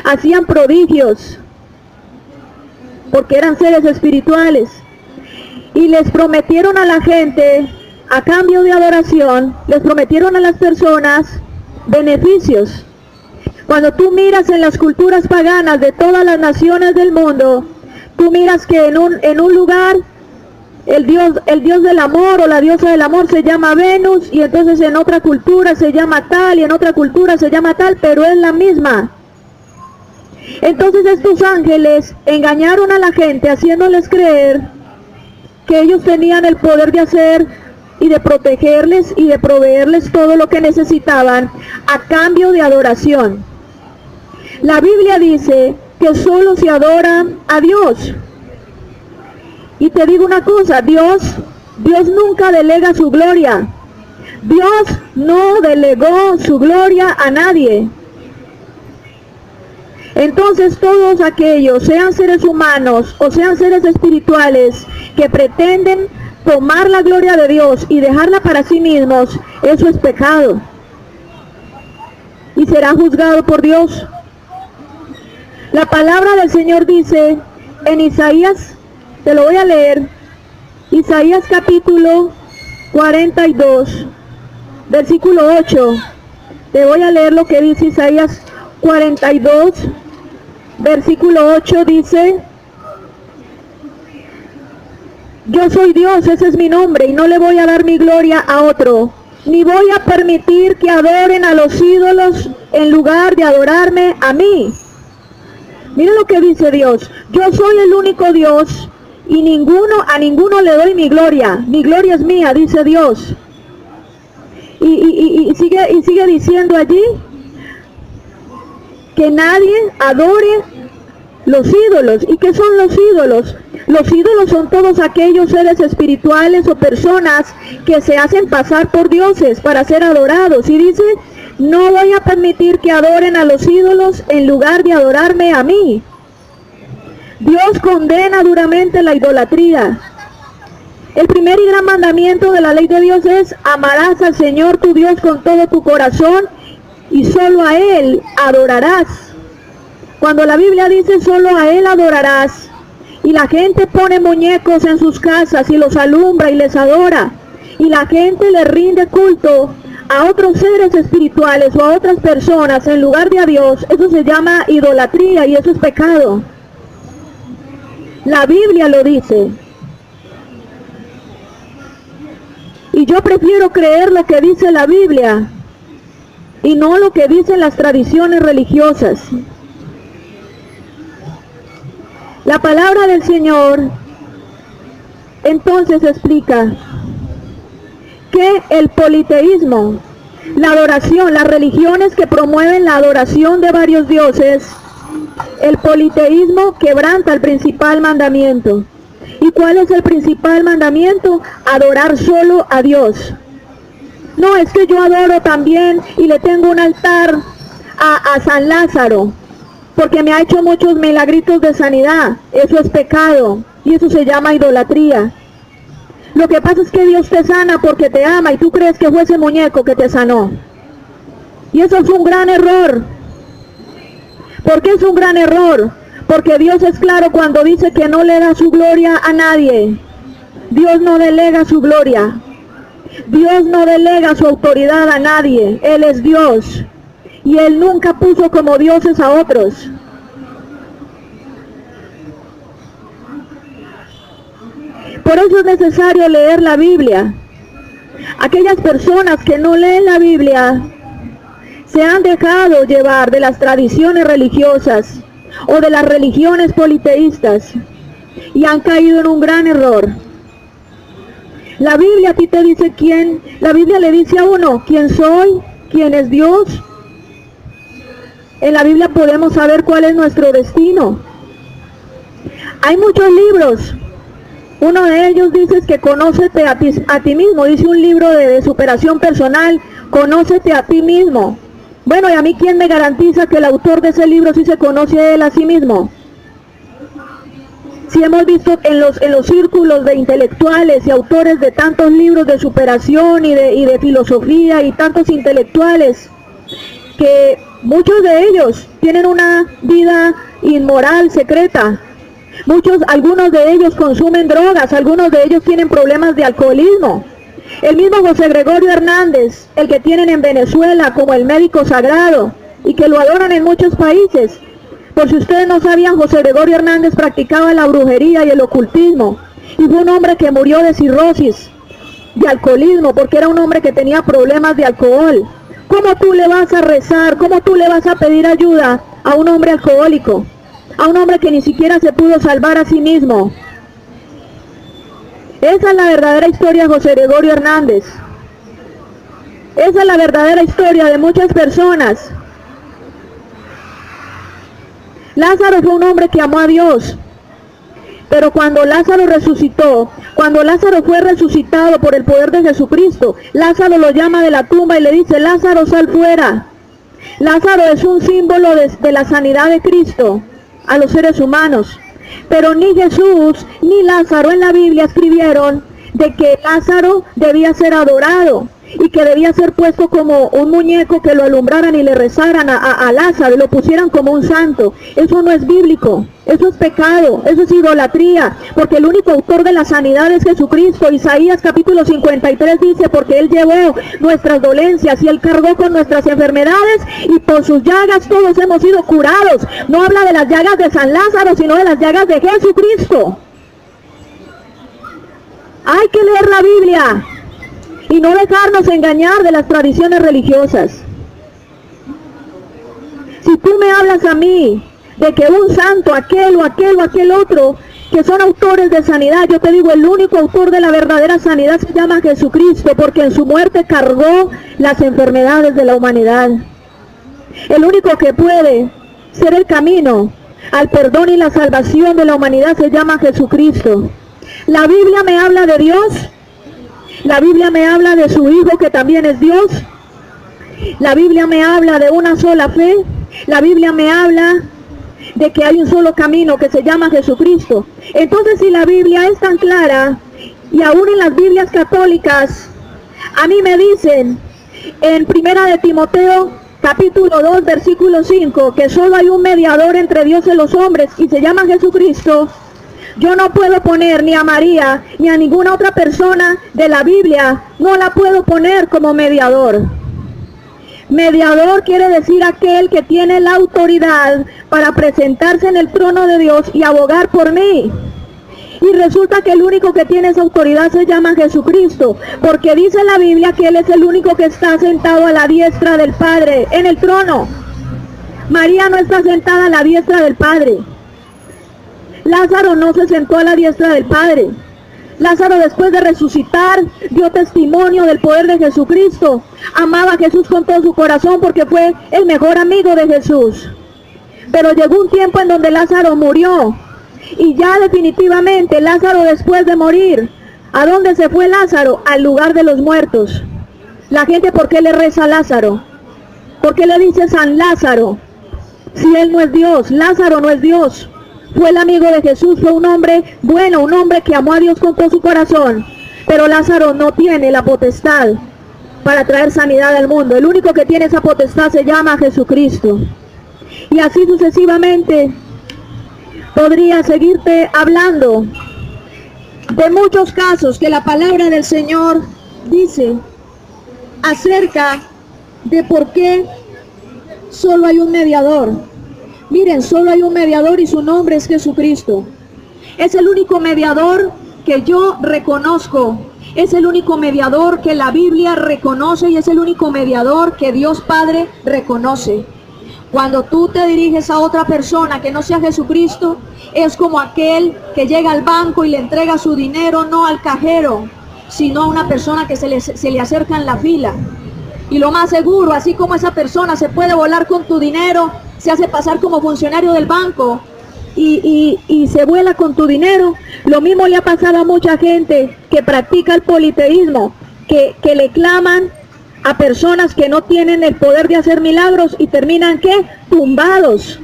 hacían prodigios, porque eran seres espirituales. Y les prometieron a la gente, a cambio de adoración, les prometieron a las personas beneficios. Cuando tú miras en las culturas paganas de todas las naciones del mundo, tú miras que en un lugar el dios del amor o la diosa del amor se llama Venus, y entonces en otra cultura se llama tal, y en otra cultura se llama tal, pero es la misma. Entonces estos ángeles engañaron a la gente haciéndoles creer que ellos tenían el poder de hacer y de protegerles y de proveerles todo lo que necesitaban a cambio de adoración. La Biblia dice que solo se adora a Dios. Y te digo una cosa, Dios nunca delega su gloria. Dios no delegó su gloria a nadie. Entonces todos aquellos, sean seres humanos o sean seres espirituales, que pretenden tomar la gloria de Dios y dejarla para sí mismos, eso es pecado. Y será juzgado por Dios. La palabra del Señor dice en Isaías, te lo voy a leer, Isaías capítulo 42, versículo 8. Te voy a leer lo que dice Isaías 42, versículo 8, dice: yo soy Dios, ese es mi nombre, y no le voy a dar mi gloria a otro, ni voy a permitir que adoren a los ídolos en lugar de adorarme a mí. Mira lo que dice Dios: yo soy el único Dios, y a ninguno le doy mi gloria es mía, dice Dios. Y sigue diciendo allí que nadie adore los ídolos. ¿Y qué son los ídolos? Los ídolos son todos aquellos seres espirituales o personas que se hacen pasar por dioses para ser adorados. Y dice: no voy a permitir que adoren a los ídolos en lugar de adorarme a mí. Dios condena duramente la idolatría. El primer y gran mandamiento de la ley de Dios es: amarás al Señor tu Dios con todo tu corazón y solo a Él adorarás. Cuando la Biblia dice solo a Él adorarás, y la gente pone muñecos en sus casas y los alumbra y les adora, y la gente le rinde culto a otros seres espirituales o a otras personas en lugar de a Dios, eso se llama idolatría y eso es pecado. La Biblia lo dice. Y yo prefiero creer lo que dice la Biblia y no lo que dicen las tradiciones religiosas. La palabra del Señor entonces explica que el politeísmo, la adoración, las religiones que promueven la adoración de varios dioses, el politeísmo quebranta el principal mandamiento. ¿Y cuál es el principal mandamiento? Adorar solo a Dios. No, es que yo adoro también y le tengo un altar a San Lázaro, porque me ha hecho muchos milagritos de sanidad. Eso es pecado y eso se llama idolatría. Lo que pasa es que Dios te sana porque te ama y tú crees que fue ese muñeco que te sanó. Y eso es un gran error. ¿Por qué es un gran error? Porque Dios es claro cuando dice que no le da su gloria a nadie. Dios no delega su gloria. Dios no delega su autoridad a nadie. Él es Dios. Y Él nunca puso como dioses a otros. Por eso es necesario leer la Biblia. Aquellas personas que no leen la Biblia se han dejado llevar de las tradiciones religiosas o de las religiones politeístas y han caído en un gran error. La Biblia a ti te dice quién, la Biblia le dice a uno quién soy, quién es Dios. En la Biblia podemos saber cuál es nuestro destino. Hay muchos libros Uno de ellos dice que conócete a ti mismo, dice un libro de superación personal, conócete a ti mismo. Bueno, ¿y a mí quién me garantiza que el autor de ese libro sí se conoce a él a sí mismo? Si hemos visto en los círculos de intelectuales y autores de tantos libros de superación y de filosofía y tantos intelectuales, que muchos de ellos tienen una vida inmoral, secreta. Algunos de ellos consumen drogas, algunos de ellos tienen problemas de alcoholismo. El mismo José Gregorio Hernández, el que tienen en Venezuela como el médico sagrado y que lo adoran en muchos países. Por si ustedes no sabían, José Gregorio Hernández practicaba la brujería y el ocultismo y fue un hombre que murió de cirrosis, de alcoholismo, porque era un hombre que tenía problemas de alcohol. ¿Cómo tú le vas a rezar? ¿Cómo tú le vas a pedir ayuda a un hombre alcohólico? A un hombre que ni siquiera se pudo salvar a sí mismo. Esa es la verdadera historia de José Gregorio Hernández. Esa es la verdadera historia de muchas personas. Lázaro fue un hombre que amó a Dios. Pero cuando Lázaro resucitó, cuando Lázaro fue resucitado por el poder de Jesucristo, Lázaro lo llama de la tumba y le dice: Lázaro, sal fuera. Lázaro es un símbolo de la sanidad de Cristo a los seres humanos. Pero ni Jesús ni Lázaro en la Biblia escribieron de que Lázaro debía ser adorado y que debía ser puesto como un muñeco, que lo alumbraran y le rezaran a Lázaro y lo pusieran como un santo. Eso no es bíblico, eso es pecado, eso es idolatría, porque el único autor de la sanidad es Jesucristo. Isaías capítulo 53 dice: porque Él llevó nuestras dolencias y Él cargó con nuestras enfermedades y por sus llagas todos hemos sido curados. No habla de las llagas de San Lázaro, sino de las llagas de Jesucristo. Hay que leer la Biblia y no dejarnos engañar de las tradiciones religiosas. Si tú me hablas a mí de que un santo, aquel o aquel otro, que son autores de sanidad, yo te digo, el único autor de la verdadera sanidad se llama Jesucristo, porque en su muerte cargó las enfermedades de la humanidad. El único que puede ser el camino al perdón y la salvación de la humanidad se llama Jesucristo. La Biblia me habla de Dios. La Biblia me habla de su Hijo, que también es Dios. La Biblia me habla de una sola fe. La Biblia me habla de que hay un solo camino que se llama Jesucristo. Entonces, si la Biblia es tan clara, y aún en las Biblias católicas, a mí me dicen en 1 de Timoteo capítulo 2 versículo 5 que solo hay un mediador entre Dios y los hombres y se llama Jesucristo, yo no puedo poner ni a María ni a ninguna otra persona de la Biblia, no la puedo poner como mediador. Mediador quiere decir aquel que tiene la autoridad para presentarse en el trono de Dios y abogar por mí. Y resulta que el único que tiene esa autoridad se llama Jesucristo, porque dice la Biblia que Él es el único que está sentado a la diestra del Padre, en el trono. María no está sentada a la diestra del Padre. Lázaro no se sentó a la diestra del Padre. Lázaro, después de resucitar, dio testimonio del poder de Jesucristo. Amaba a Jesús con todo su corazón porque fue el mejor amigo de Jesús. Pero llegó un tiempo en donde Lázaro murió. Y ya definitivamente Lázaro, después de morir, ¿a dónde se fue Lázaro? Al lugar de los muertos. La gente, ¿por qué le reza a Lázaro? ¿Por qué le dice San Lázaro? Si él no es Dios, Lázaro no es Dios. Fue el amigo de Jesús, fue un hombre bueno, un hombre que amó a Dios con todo su corazón. Pero Lázaro no tiene la potestad para traer sanidad al mundo. El único que tiene esa potestad se llama Jesucristo. Y así sucesivamente podría seguirte hablando de muchos casos que la palabra del Señor dice acerca de por qué solo hay un mediador. Miren, solo hay un mediador y su nombre es Jesucristo. Es el único mediador que yo reconozco. Es el único mediador que la Biblia reconoce y es el único mediador que Dios Padre reconoce. Cuando tú te diriges a otra persona que no sea Jesucristo, es como aquel que llega al banco y le entrega su dinero no al cajero, sino a una persona que se le acerca en la fila. Y lo más seguro, así como esa persona se puede volar con tu dinero, se hace pasar como funcionario del banco, y se vuela con tu dinero. Lo mismo le ha pasado a mucha gente que practica el politeísmo, que le claman a personas que no tienen el poder de hacer milagros y terminan ¿qué? Tumbados.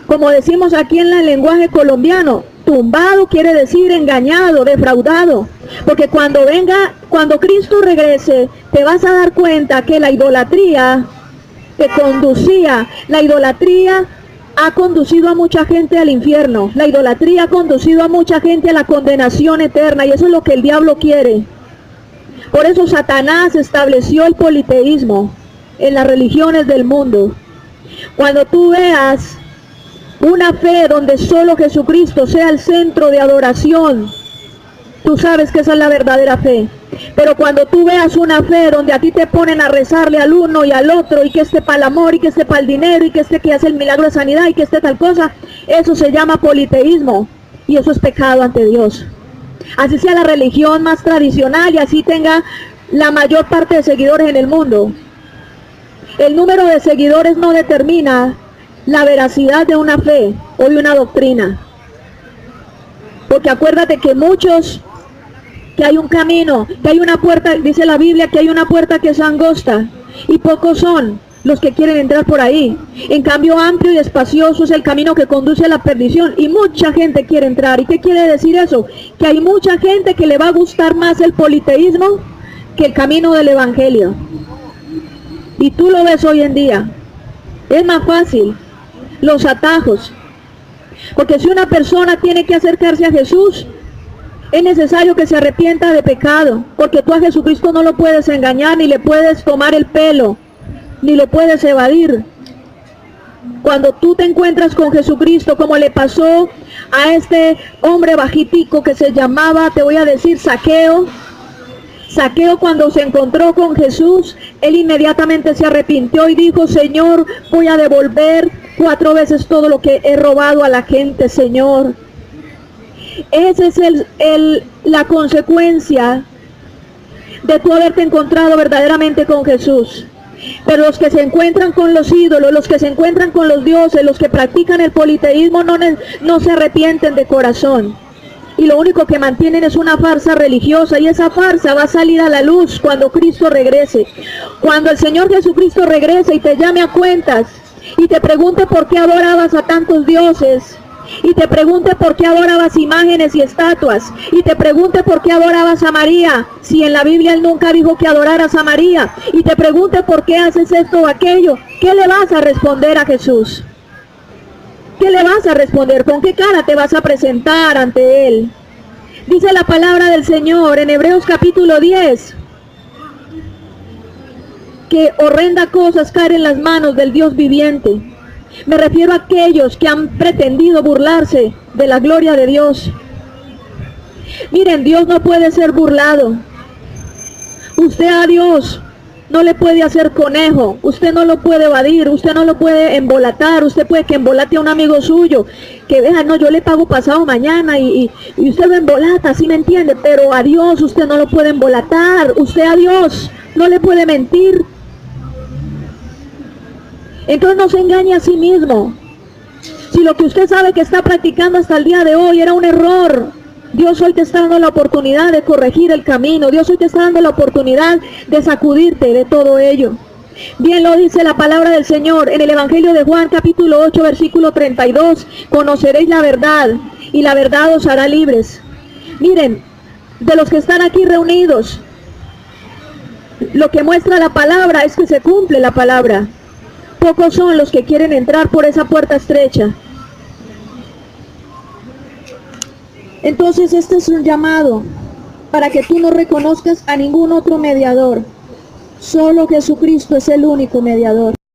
Como decimos aquí en el lenguaje colombiano, tumbado quiere decir engañado, defraudado. Porque cuando Cristo regrese, te vas a dar cuenta que la idolatría la idolatría ha conducido a mucha gente al infierno. La idolatría ha conducido a mucha gente a la condenación eterna, y eso es lo que el diablo quiere. Por eso Satanás estableció el politeísmo en las religiones del mundo. Cuando tú veas una fe donde solo Jesucristo sea el centro de adoración, tú sabes que esa es la verdadera fe. Pero cuando tú veas una fe donde a ti te ponen a rezarle al uno y al otro, y que esté para el amor, y que esté para el dinero, y que esté que hace el milagro de sanidad, y que esté tal cosa, eso se llama politeísmo, y eso es pecado ante Dios. Así sea la religión más tradicional y así tenga la mayor parte de seguidores en el mundo. El número de seguidores no determina la veracidad de una fe o de una doctrina. Porque acuérdate que que hay un camino, que hay una puerta, dice la Biblia que hay una puerta que es angosta, y pocos son los que quieren entrar por ahí. En cambio, amplio y espacioso es el camino que conduce a la perdición, y mucha gente quiere entrar. ¿Y qué quiere decir eso? Que hay mucha gente que le va a gustar más el politeísmo que el camino del evangelio. Y tú lo ves hoy en día. Es más fácil los atajos. Porque si una persona tiene que acercarse a Jesús, es necesario que se arrepienta de pecado, porque tú a Jesucristo no lo puedes engañar, ni le puedes tomar el pelo, ni lo puedes evadir. Cuando tú te encuentras con Jesucristo, como le pasó a este hombre bajitico que se llamaba, te voy a decir, Zaqueo. Zaqueo, cuando se encontró con Jesús, él inmediatamente se arrepintió y dijo: Señor, voy a devolver 4 veces todo lo que he robado a la gente, Señor. Esa es la consecuencia de tú haberte encontrado verdaderamente con Jesús. Pero los que se encuentran con los ídolos, los que se encuentran con los dioses, los que practican el politeísmo, no se arrepienten de corazón. Y lo único que mantienen es una farsa religiosa, y esa farsa va a salir a la luz cuando Cristo regrese. Cuando el Señor Jesucristo regrese y te llame a cuentas, y te pregunte por qué adorabas a tantos dioses, y te pregunte por qué adorabas imágenes y estatuas, y te pregunte por qué adorabas a María, si en la Biblia él nunca dijo que adoraras a María, y te pregunte por qué haces esto o aquello, ¿qué le vas a responder a Jesús? ¿Qué le vas a responder? ¿Con qué cara te vas a presentar ante él? Dice la palabra del Señor en Hebreos capítulo 10, que horrenda cosa es caer en las manos del Dios viviente. Me refiero a aquellos que han pretendido burlarse de la gloria de Dios. Miren, Dios no puede ser burlado. Usted a Dios no le puede hacer conejo, usted no lo puede evadir, usted no lo puede embolatar. Usted puede que embolate a un amigo suyo, que vea, no, yo le pago pasado mañana, y usted lo embolata, ¿sí me entiende? Pero a Dios usted no lo puede embolatar, usted a Dios no le puede mentir. Entonces no se engañe a sí mismo. Si lo que usted sabe que está practicando hasta el día de hoy era un error, Dios hoy te está dando la oportunidad de corregir el camino. Dios hoy te está dando la oportunidad de sacudirte de todo ello. Bien lo dice la palabra del Señor en el Evangelio de Juan capítulo 8 versículo 32. Conoceréis la verdad y la verdad os hará libres. Miren, de los que están aquí reunidos, lo que muestra la palabra es que se cumple la palabra. Pocos son los que quieren entrar por esa puerta estrecha. Entonces este es un llamado para que tú no reconozcas a ningún otro mediador. Solo Jesucristo es el único mediador.